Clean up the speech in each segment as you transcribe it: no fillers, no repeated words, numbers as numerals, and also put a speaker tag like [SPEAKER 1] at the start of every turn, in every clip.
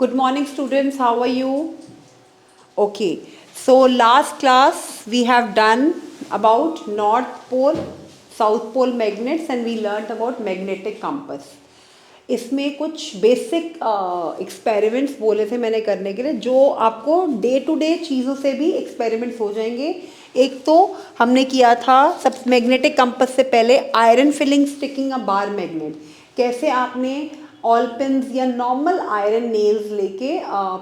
[SPEAKER 1] Good morning, students. How are you? Okay. So last class we have done about North Pole, South Pole magnets, and we learnt about magnetic compass. इसमें कुछ basic experiments बोले थे मैंने करने के लिए, जो आपको डे टू डे चीज़ों से भी एक्सपेरिमेंट्स हो जाएंगे। एक तो हमने किया था सब मैग्नेटिक कंपस से पहले आयरन फिलिंग स्टिकिंग अ बार मैग्नेट। कैसे आपने ऑल पिन्स या नॉर्मल आयरन नेल्स लेके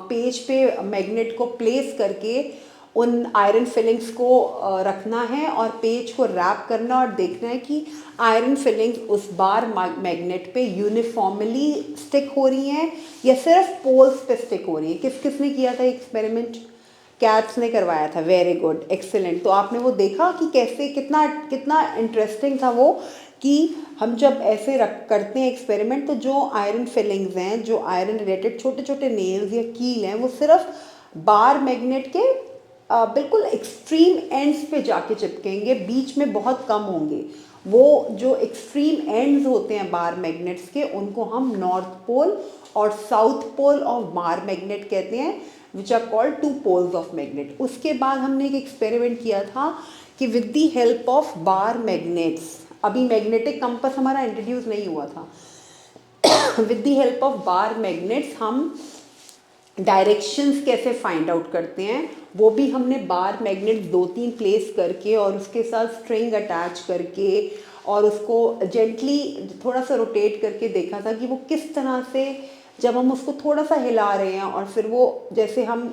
[SPEAKER 1] पेज पे मैग्नेट को प्लेस करके उन आयरन फिलिंग्स को रखना है और पेज को रैप करना और देखना है कि आयरन फिलिंग्स उस बार मैग्नेट पे यूनिफॉर्मली स्टिक हो रही हैं या सिर्फ पोल्स पे स्टिक हो रही है। किसने किया था एक्सपेरिमेंट? कैट्स ने करवाया था। Very good, excellent. तो आपने वो देखा कि कैसे कितना कितना इंटरेस्टिंग था वो, कि हम जब ऐसे रख करते हैं एक्सपेरिमेंट तो जो आयरन फिलिंग्स हैं, जो आयरन रिलेटेड छोटे छोटे नेल्स या कील हैं, वो सिर्फ बार मैग्नेट के बिल्कुल एक्सट्रीम एंड्स पे जाके चिपकेंगे, बीच में बहुत कम होंगे। वो जो एक्सट्रीम एंड्स होते हैं बार मैग्नेट्स के, उनको हम नॉर्थ पोल और south pole of bar magnet कहते हैं, which are called two poles of magnet. उसके बाद हमने एक एक्सपेरिमेंट किया था कि with the help of bar magnets, अभी मैग्नेटिक कंपस हमारा इंट्रोड्यूस नहीं हुआ था, with the help of bar magnets हम डायरेक्शंस कैसे फाइंड आउट करते हैं, वो भी हमने बार मैग्नेट 2-3 प्लेस करके और उसके साथ स्ट्रिंग अटैच करके और उसको जेंटली थोड़ा सा रोटेट करके देखा था कि वो किस तरह से, जब हम उसको थोड़ा सा हिला रहे हैं और फिर वो जैसे हम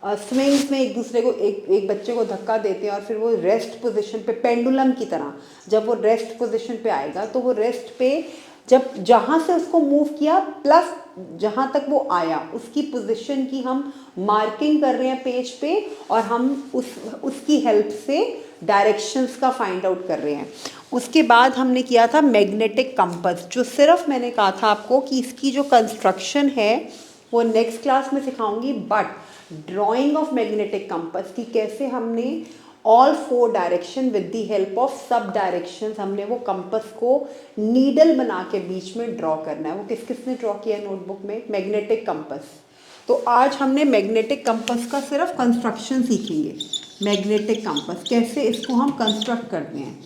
[SPEAKER 1] स्विंग्स में एक दूसरे को एक बच्चे को धक्का देते हैं और फिर वो रेस्ट पोजीशन पे पेंडुलम की तरह जब वो रेस्ट पोजीशन पे आएगा, तो वो रेस्ट पे जब जहाँ से उसको मूव किया प्लस जहाँ तक वो आया उसकी पोजीशन की हम मार्किंग कर रहे हैं पेज पे, और हम उसकी हेल्प से डायरेक्शंस का फाइंड आउट कर रहे हैं। उसके बाद हमने किया था मैग्नेटिक कंपस, जो सिर्फ मैंने कहा था आपको कि इसकी जो कंस्ट्रक्शन है वो नेक्स्ट क्लास में सिखाऊंगी, but drawing of magnetic compass की कैसे हमने all 4 direction with the help of sub direction हमने वो कंपस को नीडल बना के बीच में ड्रॉ करना है। वो किसने ड्रॉ किया है नोटबुक में? Magnetic compass. तो आज हमने मैग्नेटिक कंपस का सिर्फ कंस्ट्रक्शन सीखेंगे। मैग्नेटिक कंपस कैसे इसको हम कंस्ट्रक्ट करते हैं।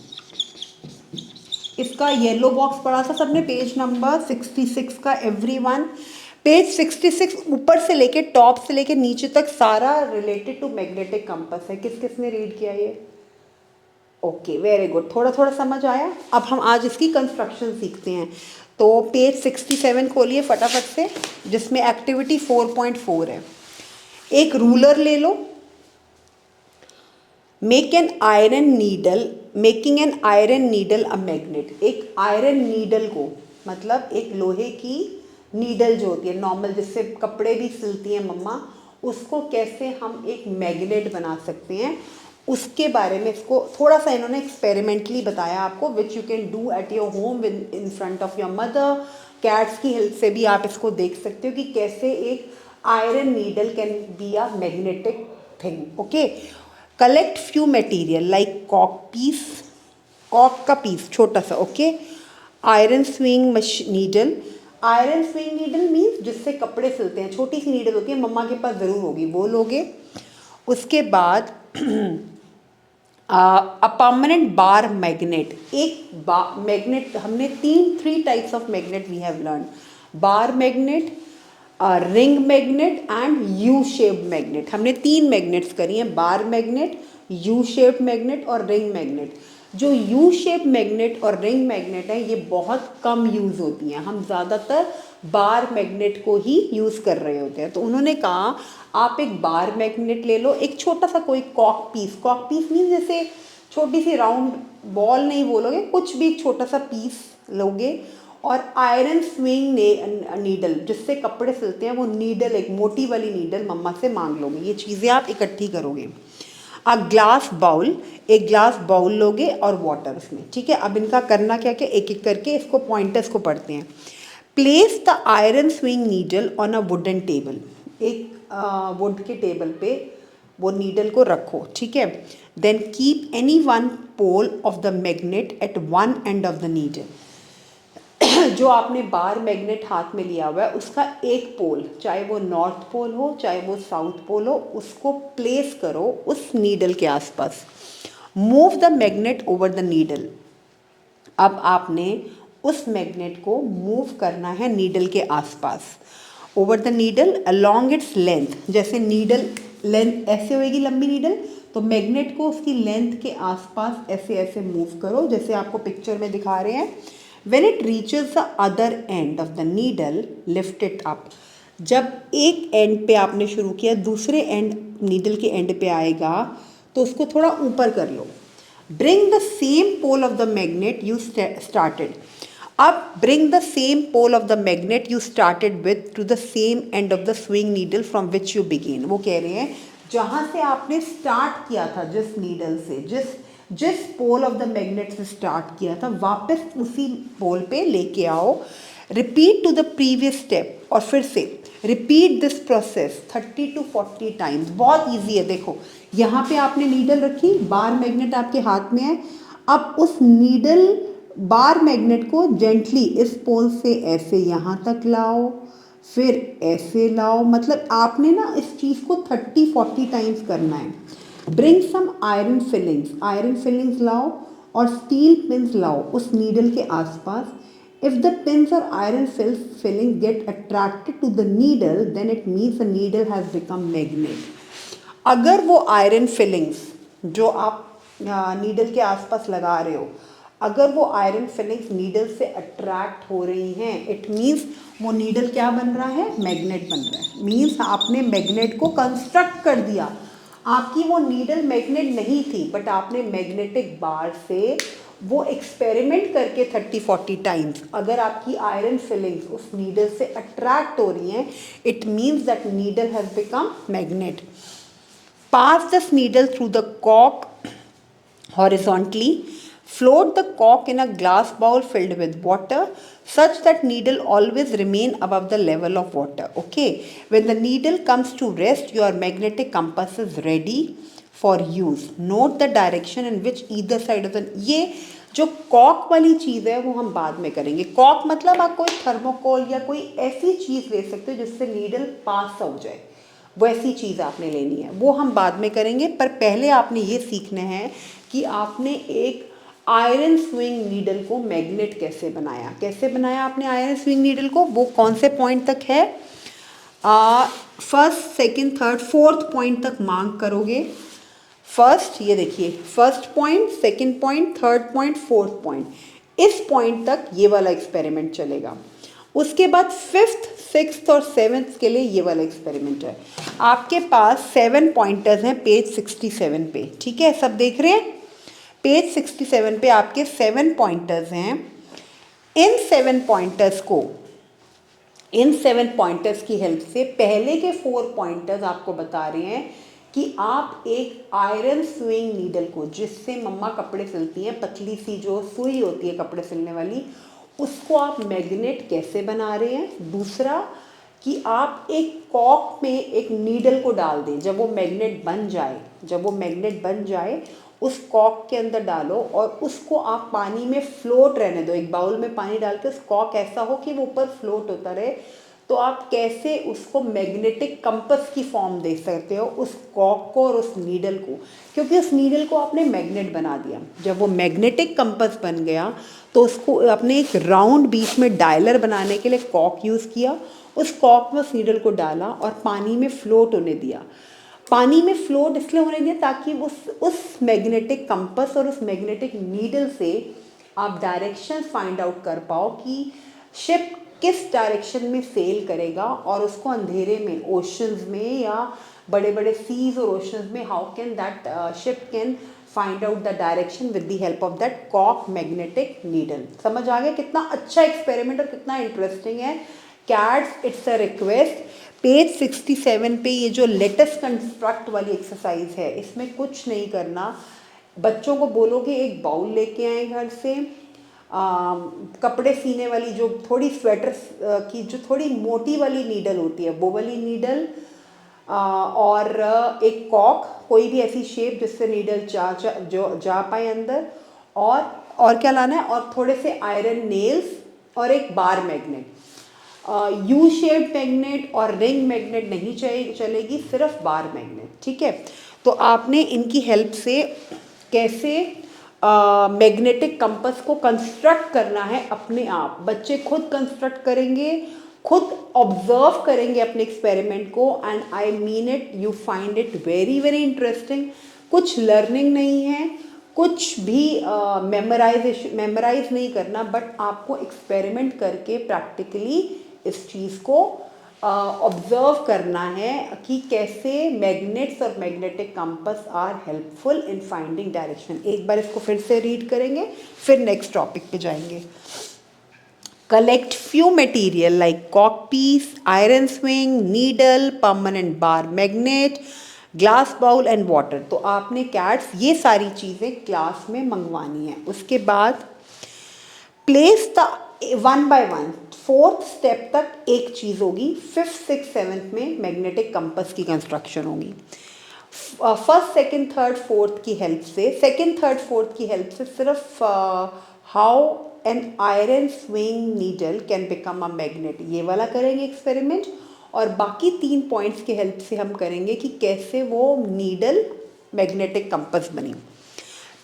[SPEAKER 1] इसका येलो बॉक्स पढ़ा था सबने, पेज नंबर 66 का। एवरीवन पेज 66 ऊपर से लेके टॉप से लेके नीचे तक सारा रिलेटेड टू मैग्नेटिक कंपस है। किसने रीड किया ये? Okay, very good. थोड़ा थोड़ा समझ आया। अब हम आज इसकी कंस्ट्रक्शन सीखते हैं। तो पेज 67 खोलिए फटाफट से, जिसमें एक्टिविटी 4.4 है। एक रूलर ले लो। Make an iron needle, making an iron needle a magnet. एक आयरन नीडल को, मतलब एक लोहे की नीडल जो होती है नॉर्मल, जिससे कपड़े भी सिलती हैं मम्मा, उसको कैसे हम एक मैग्नेट बना सकते हैं, उसके बारे में इसको थोड़ा सा इन्होंने एक्सपेरिमेंटली बताया आपको, which you can do at your home in front of your mother. Cats की हेल्प से भी आप इसको देख सकते हो कि कैसे एक iron needle can be a magnetic thing. Okay, collect few material like कॉक पीस, कॉक का पीस छोटा सा। Okay, iron sewing needle. Iron sewing needle means जिससे कपड़े सिलते हैं, छोटी सी नीडल होती है, मम्मा के पास ज़रूर होगी, वो लोगे। उसके बाद अ परमानेंट बार मैग्नेट। एक मैग्नेट हमने 3 types of magnet we have learn, bar magnet, ring magnet and U shaped magnet. हमने 3 मैग्नेट्स करी हैं, bar magnet, U shaped magnet और रिंग मैग्नेट। जो यू शेप मैग्नेट और रिंग मैग्नेट है ये बहुत कम यूज़ होती हैं, हम ज़्यादातर बार मैग्नेट को ही यूज़ कर रहे होते हैं। तो उन्होंने कहा आप एक बार मैग्नेट ले लो, एक छोटा सा कोई कॉक पीस मीन जैसे छोटी सी राउंड बॉल नहीं बोलोगे, कुछ भी छोटा सा पीस लोगे, और आयरन स्विंग नीडल जिससे कपड़े सिलते हैं, वो नीडल एक मोटी वाली नीडल मम्मा से मांग लोगे। ये चीज़ें आप इकट्ठी करोगे। अ ग्लास बाउल, एक ग्लास बाउल लोगे और वाटर उसमें। ठीक है, अब इनका करना क्या क्या, एक एक करके इसको पॉइंटर्स को पढ़ते हैं। Place the iron sewing needle on a wooden table. एक वुड के टेबल पे वो नीडल को रखो। ठीक है, then keep any one pole of the magnet at one end of the needle. जो आपने बार मैग्नेट हाथ में लिया हुआ है उसका एक पोल, चाहे वो नॉर्थ पोल हो चाहे वो साउथ पोल हो, उसको प्लेस करो उस नीडल के आसपास। Move the magnet over the needle. अब आपने उस मैग्नेट को मूव करना है नीडल के आसपास। Over the needle along its length. जैसे नीडल लेंथ ऐसे होएगी लंबी नीडल, तो मैग्नेट को उसकी लेंथ के आसपास ऐसे ऐसे मूव करो जैसे आपको पिक्चर में दिखा रहे हैं। When it reaches the other end of the needle, lift it up. जब एक एंड पे आपने शुरू किया, दूसरे एंड नीडल के एंड पे आएगा तो उसको थोड़ा ऊपर कर लो। Bring the same pole of the magnet you started. अब bring the same pole of the magnet you started with to the same end of the swing needle from which you begin. वो कह रहे हैं जहाँ से आपने start किया था, जिस नीडल से, जिस पोल ऑफ द मैग्नेट से स्टार्ट किया था, वापस उसी पोल पे लेके आओ। Repeat to the previous step, और फिर से repeat this process 30 to 40 times. बहुत ईजी है। देखो यहाँ पे आपने नीडल रखी, बार मैग्नेट आपके हाथ में है। अब उस नीडल बार मैग्नेट को जेंटली इस पोल से ऐसे यहाँ तक लाओ, फिर ऐसे लाओ। मतलब आपने ना इस चीज़ को 30-40 टाइम्स करना है। Bring some iron filings, iron filings लाओ और स्टील पिंस लाओ उस नीडल के आसपास। इफ द पिंस और iron filing get attracted to the needle, then it means the needle has become magnet. अगर वो आयरन फिलिंग्स जो आप नीडल के आसपास लगा रहे हो, अगर वो आयरन फिलिंग्स नीडल से अट्रैक्ट हो रही हैं, इट मीन्स वो नीडल क्या बन रहा है, मैग्नेट बन रहा है। मीन्स आपने मैग्नेट को कंस्ट्रक्ट कर दिया। आपकी वो नीडल मैग्नेट नहीं थी, बट आपने मैग्नेटिक बार से वो एक्सपेरिमेंट करके 30-40 टाइम्स अगर आपकी आयरन फिलिंग्स उस नीडल से अट्रैक्ट हो रही हैं, it means that needle has become magnet. Pass this needle through the कॉक horizontally. Float the cork in a glass bowl filled with water such that needle always remain above the level of water. Okay, when the needle comes to rest, your magnetic compass is ready for use. Note the direction in which either side of the, ये जो Kock वाली चीज़ है वो हम बाद में करेंगे। Kock मतलब आप कोई थर्मोकोल या कोई ऐसी चीज़ ले सकते हो जिससे नीडल पास हो जाए, वैसी चीज़ आपने लेनी है, वो हम बाद में करेंगे। पर पहले आपने ये सीखना है कि आपने एक आयरन स्विंग नीडल को मैग्नेट कैसे बनाया। कैसे बनाया आपने आयरन स्विंग नीडल को, वो कौन से पॉइंट तक है, first second third fourth point तक मार्क करोगे। फर्स्ट, ये देखिए, first point, second point, third point, fourth point, इस पॉइंट तक ये वाला एक्सपेरिमेंट चलेगा। उसके बाद फिफ्थ, सिक्स्थ और सेवन्थ के लिए ये वाला एक्सपेरिमेंट है। आपके पास 7 पॉइंटर्स हैं पेज 67 पे, ठीक है, सब देख रहे हैं। पेज 67 पे आपके 7 पॉइंटर्स हैं। इन 7 पॉइंटर्स की हेल्प से पहले के 4 पॉइंटर्स आपको बता रहे हैं कि आप एक आयरन स्विंग नीडल को, जिससे मम्मा कपड़े सिलती हैं, पतली सी जो सुई होती है कपड़े सिलने वाली, उसको आप मैग्नेट कैसे बना रहे हैं। दूसरा कि आप एक कॉक में एक नीडल को डाल दें, जब वो मैग्नेट बन जाए उस कॉक के अंदर डालो और उसको आप पानी में फ्लोट रहने दो। एक बाउल में पानी डाल के उस कॉक ऐसा हो कि वो ऊपर फ्लोट होता रहे। तो आप कैसे उसको मैग्नेटिक कंपस की फॉर्म दे सकते हो उस कॉक को और उस नीडल को, क्योंकि उस नीडल को आपने मैग्नेट बना दिया। जब वो मैग्नेटिक कंपस बन गया तो उसको अपने एक राउंड बीच में डायलर बनाने के लिए कॉक यूज़ किया। उस कॉक में उस नीडल को डाला और पानी में फ्लोट होने दिया। पानी में फ्लोट इसलिए होने दिया ताकि उस मैग्नेटिक कंपस और उस मैग्नेटिक नीडल से आप डायरेक्शन फाइंड आउट कर पाओ कि शिप किस डायरेक्शन में सेल करेगा, और उसको अंधेरे में, ओशंस में या बड़े बड़े सीज और ओशंस में, how can that ship can find out the direction with the help of that कॉक मैग्नेटिक नीडल। समझ आ गया कितना अच्छा एक्सपेरिमेंट और कितना इंटरेस्टिंग है। Cats, it's a request, page 67 पे ये जो लेटेस्ट कंस्ट्रक्ट वाली एक्सरसाइज है, इसमें कुछ नहीं करना। बच्चों को बोलोगे एक बाउल लेके आए घर से, कपड़े सीने वाली जो थोड़ी स्वेटर की जो थोड़ी मोटी वाली नीडल होती है, वो वाली नीडल, और एक कॉक, कोई भी ऐसी शेप जिससे नीडल जा पाए अंदर, और क्या लाना है, और थोड़े से आयरन नेल्स और एक बार मैग्नेट। यू शेप्ड मैग्नेट और रिंग मैग्नेट नहीं चलेगी, सिर्फ बार मैग्नेट, ठीक है। तो आपने इनकी हेल्प से कैसे मैग्नेटिक कंपास को कंस्ट्रक्ट करना है अपने आप, बच्चे खुद कंस्ट्रक्ट करेंगे, खुद ऑब्जर्व करेंगे अपने एक्सपेरिमेंट को, and I mean it, you find it very very interesting. कुछ लर्निंग नहीं है, कुछ भी मेमोराइज नहीं करना, बट आपको एक्सपेरिमेंट करके प्रैक्टिकली इस चीज़ को ऑब्जर्व करना है कि कैसे मैग्नेट्स और magnetic compass are helpful in finding direction. एक बार इसको फिर से रीड करेंगे, फिर नेक्स्ट टॉपिक पे जाएंगे। Collect few material like cork piece, iron swing, needle, permanent bar magnet, glass bowl and water। तो आपने कैट्स ये सारी चीज़ें क्लास में मंगवानी है। उसके बाद place the 1 by 1, 4th step तक एक चीज़ होगी, 5th 6th 7th में मैग्नेटिक कंपास की कंस्ट्रक्शन होगी। फर्स्ट सेकंड थर्ड फोर्थ की हेल्प से, सेकंड थर्ड फोर्थ की हेल्प से सिर्फ how an iron sewing needle can become a magnet, ये वाला करेंगे एक्सपेरिमेंट, और बाकी 3 पॉइंट्स की हेल्प से हम करेंगे कि कैसे वो नीडल मैग्नेटिक कंपास बनी।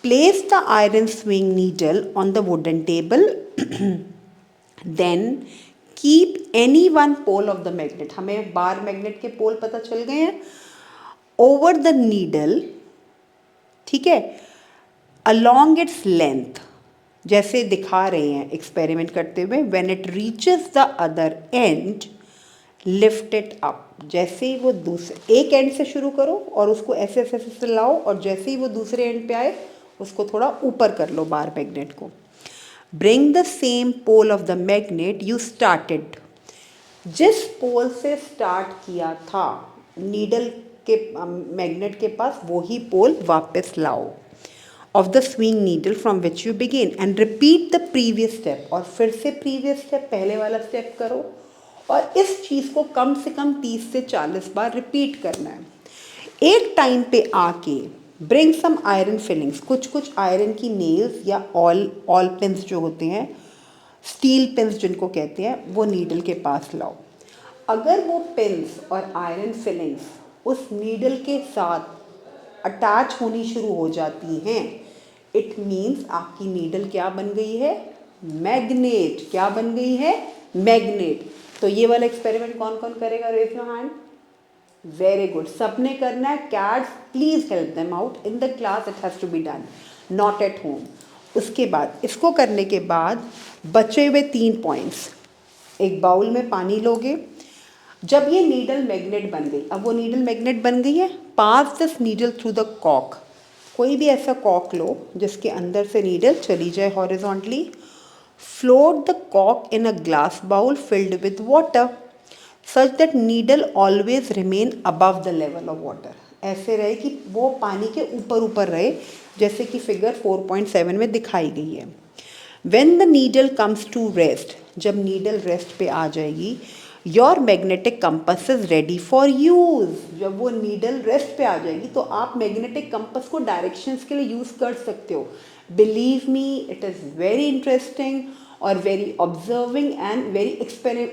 [SPEAKER 1] Place the iron sewing needle on the wooden table, then keep any one pole of the magnet, हमें बार मैग्नेट के पोल पता चल गए हैं, ओवर द नीडल, ठीक है, अलॉन्ग इट्स लेंथ, जैसे दिखा रहे हैं एक्सपेरिमेंट करते हुए, when it reaches the other and lift it up, जैसे ही वो दूसरे एक एंड से शुरू करो और उसको ऐसे ऐसे ऐसे लाओ, और जैसे ही वो दूसरे एंड पे आए उसको थोड़ा ऊपर कर लो बार मैग्नेट को। Bring the same pole of the magnet you started, जिस पोल से स्टार्ट किया था नीडल के मैग्नेट के पास, वही पोल वापस लाओ of the swing needle from which you begin, and repeat the previous step, और फिर से प्रीवियस स्टेप पहले वाला स्टेप करो, और इस चीज़ को कम से कम 30 से 40 बार रिपीट करना है। एक टाइम पे आके ब्रिंग सम आयरन फिलिंग्स, कुछ आयरन की नेल्स या ऑल पिन्स जो होते हैं, स्टील पिन्स जिनको कहते हैं, वो नीडल के पास लाओ। अगर वो पिन्स और आयरन फिलिंग्स उस नीडल के साथ अटैच होनी शुरू हो जाती हैं, इट मीन्स आपकी नीडल क्या बन गई है, मैग्नेट। क्या बन गई है, मैग्नेट। तो ये वाला एक्सपेरिमेंट कौन कौन करेगा, raise your hand. Very good, सबने करना है। Kids please help them out in the class, it has to be done, not at home. उसके बाद इसको करने के बाद बचे हुए 3 पॉइंट्स, एक बाउल में पानी लोगे, जब ये नीडल मैग्नेट बन गई, अब वो नीडल मैग्नेट बन गई है, pass this needle through the कॉक, कोई भी ऐसा कॉक लो जिसके अंदर से नीडल चली जाए हॉरिजॉन्टली, फ्लोट द कॉक in a glass bowl filled with water such that needle always remain above the level of water, ऐसे रहे कि वो पानी के ऊपर ऊपर रहे, जैसे कि फिगर 4.7 में दिखाई गई है। When the needle comes to rest, जब नीडल रेस्ट पे आ जाएगी, your magnetic compass is ready for use, जब वो नीडल रेस्ट पे आ जाएगी तो आप मैग्नेटिक कंपास को डायरेक्शंस के लिए यूज़ कर सकते हो। Believe me, it is very interesting और very observing and very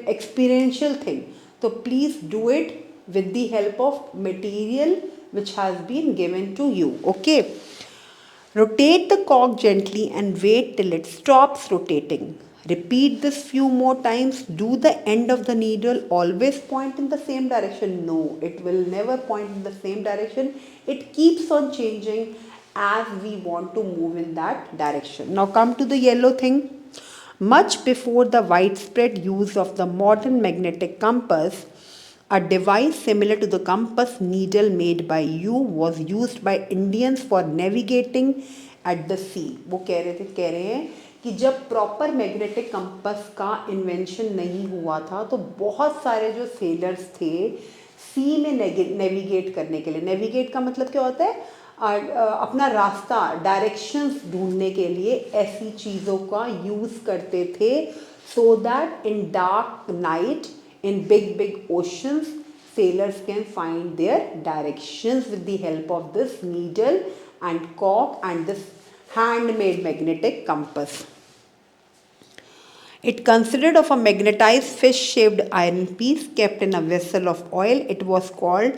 [SPEAKER 1] experiential thing. तो please do it with the help of material which has been given to you. Okay, rotate the cork gently and wait till it stops rotating. Repeat this few more times. Do the end of the needle always point in the same direction? No, it will never point in the same direction. It keeps on changing as we want to move in that direction. Now come to the yellow thing. Much before the widespread use of the modern magnetic compass, a device similar to the compass needle made by you was used by Indians for navigating at the sea. वो कह रहे हैं कि जब proper magnetic compass का invention नहीं हुआ था तो बहुत सारे जो सेलर्स थे सी में नेविगेट करने के लिए, नेविगेट का मतलब क्या होता है, अपना रास्ता, डायरेक्शंस ढूंढने के लिए ऐसी चीज़ों का यूज़ करते थे, so that in dark night in big oceans sailors can find their directions with the help of this needle and cork and this handmade magnetic compass. It consisted of a magnetized fish-shaped iron piece kept in a vessel of oil. It was called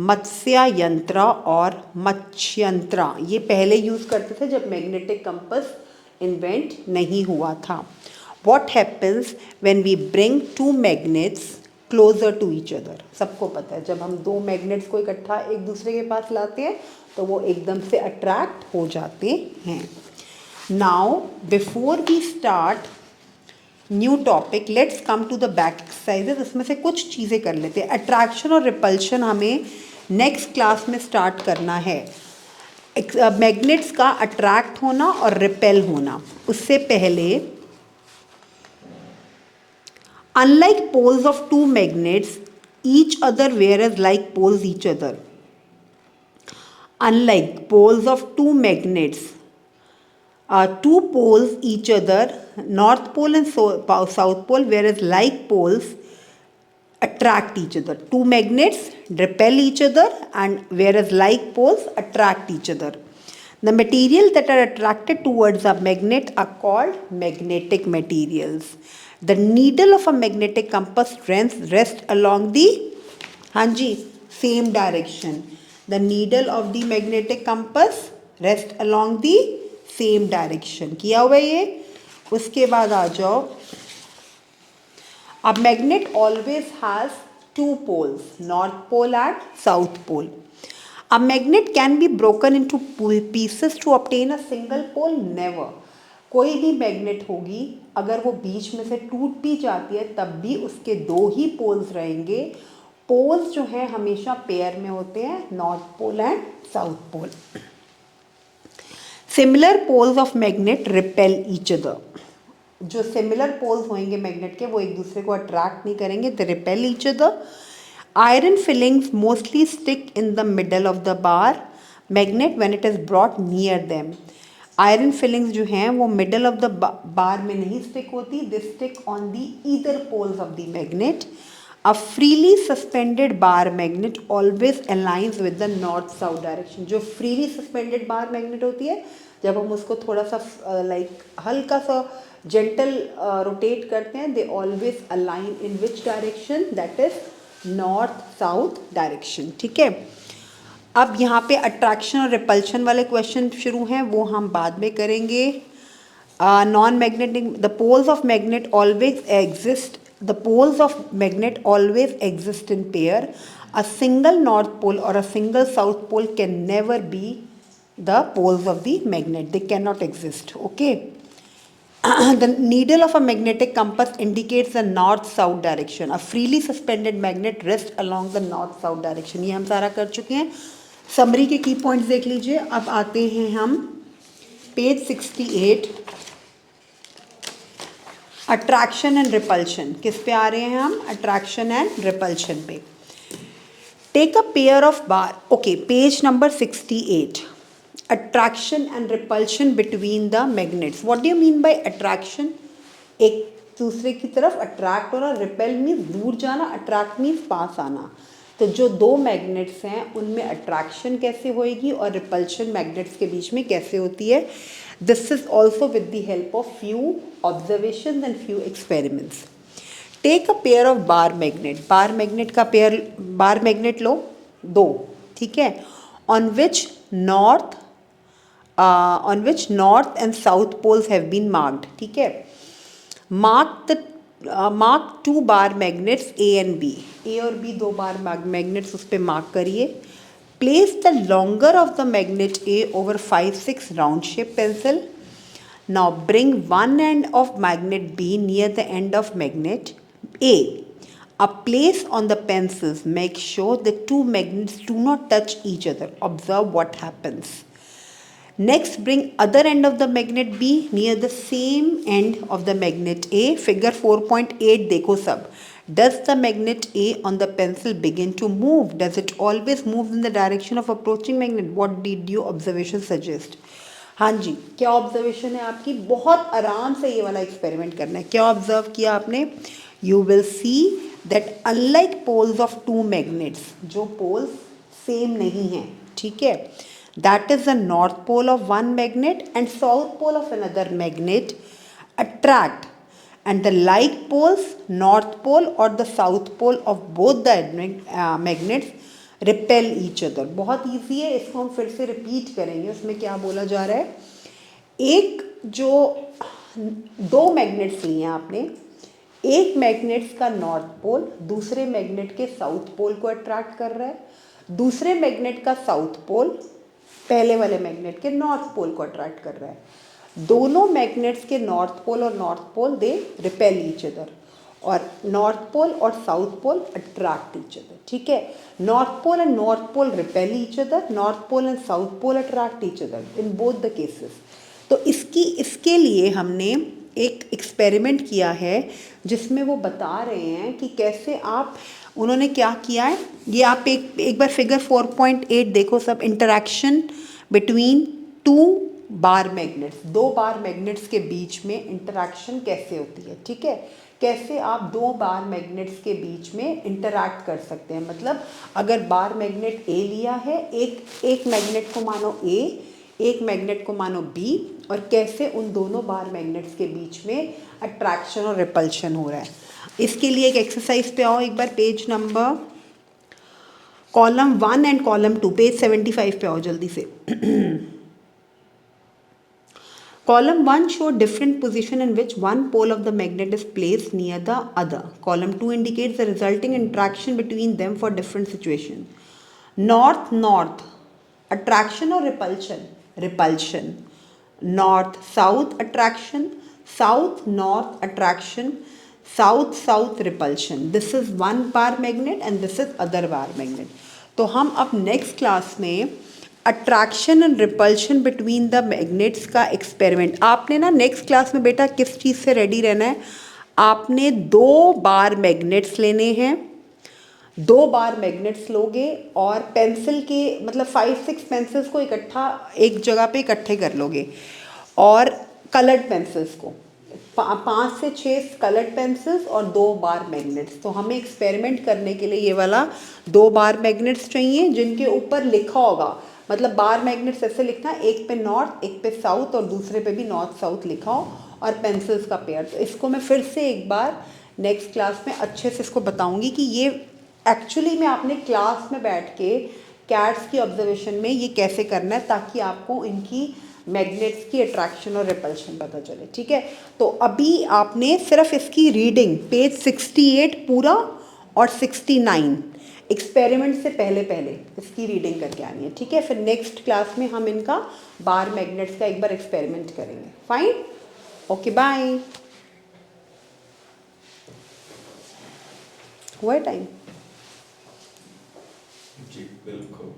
[SPEAKER 1] मत्स्य यंत्र और मत्स्यंत्र. ये पहले use करते थे जब magnetic compass invent नहीं हुआ था. What happens when we bring two magnets closer to each other? सबको पता है जब हम दो मैग्नेट्स को इकट्ठा एक दूसरे के पास लाते हैं तो वो एकदम से अट्रैक्ट हो जाते हैं. Now before we start new topic, let's come to the back exercises. इसमें से कुछ चीज़ें कर लेते हैं. अट्रैक्शन और रिपल्शन हमें नेक्स्ट क्लास में स्टार्ट करना है. मैग्नेट्स का अट्रैक्ट होना और रिपेल होना. उससे पहले unlike poles of two magnets each other whereas like poles each other. Unlike poles of two magnets, two poles each other, north pole and south pole, whereas like poles attract each other. Two magnets repel each other, and whereas like poles attract each other. The materials that are attracted towards a magnet are called magnetic materials. The needle of a magnetic compass rests along the same direction. The needle of the magnetic compass rests along the same direction. किया हुआ ये. उसके बाद आ जाओ. अब magnet always has two poles, north pole and south pole. A magnet can be broken into pieces to obtain a single pole. Never. कोई भी मैग्नेट होगी अगर वो बीच में से टूट भी जाती है तब भी उसके दो ही पोल्स रहेंगे. पोल्स जो हैं हमेशा पेयर में होते हैं, north pole and south pole. Similar poles of magnet repel each other. जो सिमिलर पोल्स होंगे मैग्नेट के वो एक दूसरे को अट्रैक्ट नहीं करेंगे. They repel each other. Iron filings mostly stick in the middle of the bar magnet when it is brought near them. Iron filings जो हैं वो मिडल ऑफ द बार में नहीं स्टिक होती. They stick on the either poles of the magnet. A freely suspended bar magnet always aligns with the north south direction. जो freely suspended bar magnet होती है जब हम उसको थोड़ा सा like हल्का सा gentle rotate करते हैं, they always align in which direction? That is north south direction. ठीक है. अब यहाँ पे attraction और repulsion वाले question शुरू हैं, वो हम बाद में करेंगे. Non-magnetic, the poles of magnet always exist. The poles of magnet always exist in pair. A single north pole or a single south pole can never be the poles of the magnet. They cannot exist. Okay. The needle of a magnetic compass indicates the north-south direction. A freely suspended magnet rests along the north-south direction. ये हम सारा कर चुके हैं. Summary के key points देख लीजिए. अब आते हैं हम page 68. Attraction and repulsion. किस पे आ रहे हैं हम? अट्रैक्शन एंड रिपल्शन पे. Take a pair of bar. Okay, page number 68. Attraction and repulsion between the magnets. What do you mean by attraction? एक दूसरे की तरफ अट्रैक्ट होना. रिपेल मीन्स दूर जाना, अट्रैक्ट मीन्स पास आना. तो जो दो मैग्नेट्स हैं उनमें अट्रैक्शन कैसे होएगी और रिपल्शन मैग्नेट्स के बीच में कैसे होती है? This is also with the help of few observations and few experiments. Take a pair of bar magnet. Bar magnet का pair, bar magnet लो दो. ठीक है. On which north and south poles have been marked. ठीक है. Mark two bar magnets A and B. A और B दो बार magnets उस पे mark करिए. Place the longer of the magnet A over 5-6 round shaped pencil. Now bring one end of magnet B near the end of magnet A. Place on the pencils. Make sure the two magnets do not touch each other. Observe what happens. Next, bring other end of the magnet B near the same end of the magnet A. Figure 4.8 देखो सब. Does the magnet A on the pencil begin to move? Does it always move in the direction of approaching magnet? What did your observation suggest? हाँ जी, क्या observation है आपकी? बहुत आराम से ये वाला एक्सपेरिमेंट करना है. क्या ऑब्जर्व किया आपने? You will see that unlike poles of two magnets, जो poles सेम नहीं हैं, ठीक है, that is the north pole of one magnet and south pole of another magnet attract, and the like poles, north pole or the south pole of both the magnets repel each other. बहुत easy है, इसको हम फिर से repeat करेंगे. उसमें क्या बोला जा रहा है, एक जो दो मैग्नेट्स लिए हैं आपने, एक मैग्नेट्स का नॉर्थ पोल दूसरे मैग्नेट के साउथ पोल को अट्रैक्ट कर रहा है, दूसरे मैग्नेट का साउथ पोल पहले वाले मैग्नेट के नॉर्थ पोल को अट्रैक्ट कर रहा है. दोनों मैग्नेट्स के नॉर्थ पोल और north pole they repel each other, और नॉर्थ पोल और south pole attract each other. ठीक है, north pole and north pole repel each other, north pole and south pole attract each other in both the cases. तो इसके लिए हमने एक experiment किया है जिसमें वो बता रहे हैं कि कैसे आप, उन्होंने क्या किया है, ये आप एक बार फिगर 4.8 देखो सब. इंटरैक्शन बिटवीन टू बार मैग्नेट्स, दो बार मैग्नेट्स के बीच में इंटरैक्शन कैसे होती है. ठीक है, कैसे आप दो बार मैग्नेट्स के बीच में इंटरैक्ट कर सकते हैं. मतलब अगर बार मैग्नेट ए लिया है, एक मैग्नेट को मानो ए, एक मैग्नेट को मानो बी, और कैसे उन दोनों बार मैग्नेट्स के बीच में अट्रैक्शन और रिपल्शन हो रहा है. इसके लिए एक एक्सरसाइज पे आओ एक बार, page number column 1 and column 2, page 75 पे आओ जल्दी से. Column 1 show different position in which one pole of the magnet is placed near the other. Column 2 indicates the resulting interaction between them for different situations. North-north, attraction or repulsion? Repulsion. North-south attraction, south-north attraction, south-south repulsion. This is one bar magnet and this is other bar magnet. तो हम अब next class में attraction and repulsion between the magnets का experiment. आपने ना next class में बेटा किस चीज़ से रेडी रहना है, आपने दो बार मैग्नेट्स लेने हैं, दो बार मैग्नेट्स लोगे और पेंसिल के मतलब 5-6 पेंसिल्स को इकट्ठा एक जगह पे इकट्ठे कर लोगे, और कलर्ड पेंसिल्स को 5 से 6 कलर्ड पेंसिल्स और दो बार मैग्नेट्स. तो हमें एक्सपेरिमेंट करने के लिए ये वाला दो बार मैग्नेट्स चाहिए जिनके ऊपर लिखा होगा, मतलब बार मैग्नेट्स ऐसे लिखना, एक पे नॉर्थ एक पे साउथ और दूसरे पे भी नॉर्थ साउथ लिखा हो, और पेंसिल्स का पेयर. तो इसको मैं फिर से एक बार नेक्स्ट क्लास में अच्छे से इसको बताऊंगी कि ये एक्चुअली में आपने क्लास में बैठ के कैट्स की ऑब्जर्वेशन में ये कैसे करना है, ताकि आपको इनकी मैग्नेट्स की अट्रैक्शन और रिपल्शन पता चले. ठीक है, तो अभी आपने सिर्फ इसकी रीडिंग पेज 68 पूरा और 69 एक्सपेरिमेंट से पहले इसकी रीडिंग करके आनी है. ठीक है, फिर नेक्स्ट क्लास में हम इनका बार मैग्नेट्स का एक बार एक्सपेरिमेंट करेंगे. Fine, okay, bye. हुआ टाइम?
[SPEAKER 2] जी बिल्कुल.